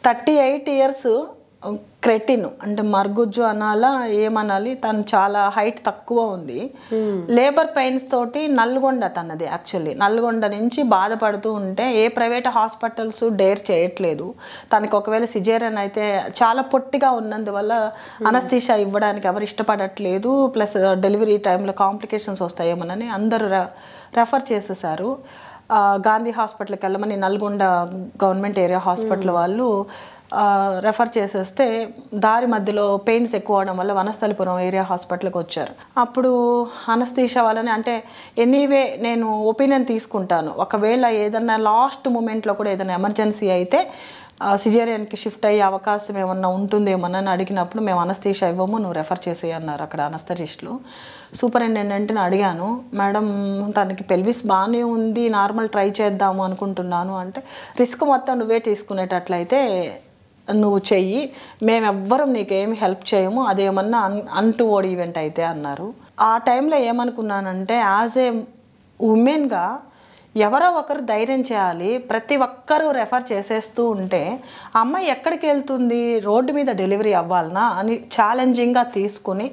38 years క్రెటిన్ అంటే మరుగుజ్జు అనాలా ఏమనాలి, తను చాలా హైట్ తక్కువ ఉంది. లేబర్ పెయిన్స్ తోటి నల్గొండ తనది. యాక్చువల్లీ నల్గొండ నుంచి బాధపడుతూ ఉంటే ఏ ప్రైవేట్ హాస్పిటల్స్ డేర్ చేయట్లేదు. తనకి ఒకవేళ సిజేరియన్ అయితే చాలా పొట్టిగా ఉన్నందువల్ల అనస్థీషియా ఇవ్వడానికి ఎవరు ఇష్టపడట్లేదు. ప్లస్ డెలివరీ టైంలో కాంప్లికేషన్స్ వస్తాయేమోనని అందరూ రెఫర్ చేసేసారు. గాంధీ హాస్పిటల్కి వెళ్ళమని నల్గొండ గవర్నమెంట్ ఏరియా హాస్పిటల్ వాళ్ళు రెఫర్ చేసేస్తే దారి మధ్యలో పెయిన్స్ ఎక్కువ అవడం వల్ల వనస్థలిపురం ఏరియా హాస్పిటల్కి వచ్చారు. అప్పుడు అనస్థీషియా వాళ్ళని అంటే ఎనీవే నేను ఒపీనియన్ తీసుకుంటాను, ఒకవేళ ఏదన్నా లాస్ట్ మూమెంట్లో కూడా ఏదైనా ఎమర్జెన్సీ అయితే సిజేరియన్కి షిఫ్ట్ అయ్యే అవకాశం ఏమన్నా ఉంటుందేమోనని అడిగినప్పుడు మేము అనస్థీషియా ఇవ్వము, నువ్వు రెఫర్ చేసేయి అన్నారు అక్కడ అనస్థరిస్టులు. సూపరింటెండెంట్ని అడిగాను, మేడం తనకి పెల్విస్ బాగానే ఉంది, నార్మల్ ట్రై చేద్దాము అనుకుంటున్నాను అంటే, రిస్క్ మొత్తం నువ్వే తీసుకునేటట్లయితే నువ్వు చెయ్యి, మేమెవ్వరం నీకేమి హెల్ప్ చేయము, అదేమన్నా అన్టువర్డ్ ఈవెంట్ అయితే అన్నారు. ఆ టైంలో ఏమనుకున్నానంటే యాజ్ ఏ ఉమెన్గా ఎవరో ఒకరు ధైర్యం చేయాలి. ప్రతి ఒక్కరూ రెఫర్ చేసేస్తూ ఉంటే అమ్మాయి ఎక్కడికి వెళ్తుంది, రోడ్డు మీద డెలివరీ అవ్వాలనా అని ఛాలెంజింగ్గా తీసుకుని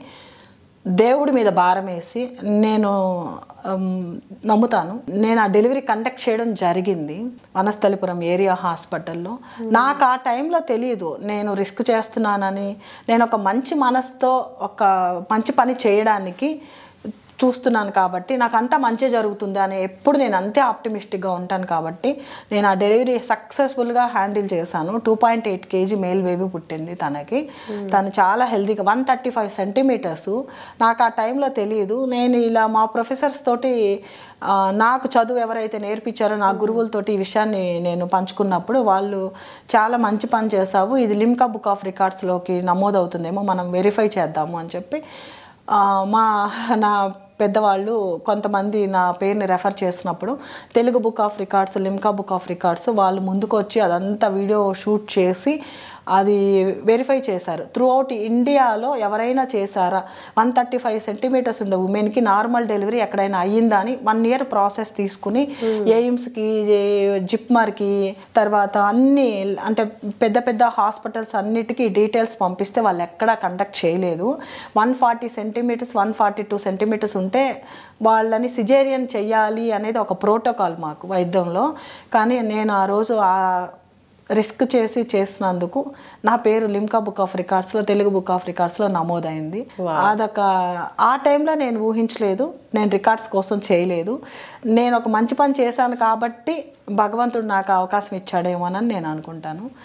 దేవుడి మీద భారం వేసి నేను నమ్ముతాను, నేను ఆ డెలివరీ కండక్ట్ చేయడం జరిగింది వనస్థలిపురం ఏరియా హాస్పిటల్లో. నాకు ఆ టైంలో తెలియదు నేను రిస్క్ చేస్తున్నానని. నేను ఒక మంచి మనసుతో ఒక మంచి పని చేయడానికి చూస్తున్నాను కాబట్టి నాకు అంతా మంచి జరుగుతుంది అని ఎప్పుడు నేను అంతే ఆప్టిమిస్టిక్గా ఉంటాను. కాబట్టి నేను ఆ డెలివరీ సక్సెస్ఫుల్గా హ్యాండిల్ చేశాను. 2.8 kg మేల్ బేబీ పుట్టింది తనకి. తను చాలా హెల్తీగా 135 సెంటీమీటర్స్. నాకు ఆ టైంలో తెలియదు. నేను ఇలా మా ప్రొఫెసర్స్ తోటి నాకు చదువు ఎవరైతే నేర్పించారో నా గురువులతోటి ఈ విషయాన్ని నేను పంచుకున్నప్పుడు వాళ్ళు చాలా మంచి పని చేసావు, ఇది లిమ్కా బుక్ ఆఫ్ రికార్డ్స్లోకి నమోదవుతుందేమో, మనం వెరిఫై చేద్దాము అని చెప్పి నా పెద్దవాళ్ళు కొంతమంది నా పేరుని రెఫర్ చేసినప్పుడు Telugu book of records, Limca book of records వాళ్ళు ముందుకు వచ్చి అదంతా వీడియో షూట్ చేసి అది వెరిఫై చేశారు. త్రూ అవుట్ ఇండియాలో ఎవరైనా చేశారా, 135 సెంటీమీటర్స్ ఉండే ఉమెన్కి నార్మల్ డెలివరీ ఎక్కడైనా అయ్యిందా అని 1 year ప్రాసెస్ తీసుకుని ఎయిమ్స్కి, జిప్మర్కి, తర్వాత అన్ని అంటే పెద్ద పెద్ద హాస్పిటల్స్ అన్నిటికీ డీటెయిల్స్ పంపిస్తే వాళ్ళు ఎక్కడా కండక్ట్ చేయలేదు. 140 సెంటీమీటర్స్ 142 సెంటీమీటర్స్ ఉంటే వాళ్ళని సిజేరియన్ చెయ్యాలి అనేది ఒక ప్రోటోకాల్ మాకు వైద్యంలో. కానీ నేను ఆ రోజు రిస్క్ చేసినందుకు నా పేరు లిమ్కా బుక్ ఆఫ్ రికార్డ్స్లో, తెలుగు బుక్ ఆఫ్ రికార్డ్స్లో నమోదైంది. అదొక ఆ టైంలో నేను ఊహించలేదు, నేను రికార్డ్స్ కోసం చేయలేదు. నేను ఒక మంచి పని చేశాను కాబట్టి భగవంతుడు నాకు అవకాశం ఇచ్చాడేమోనని నేను అనుకుంటాను.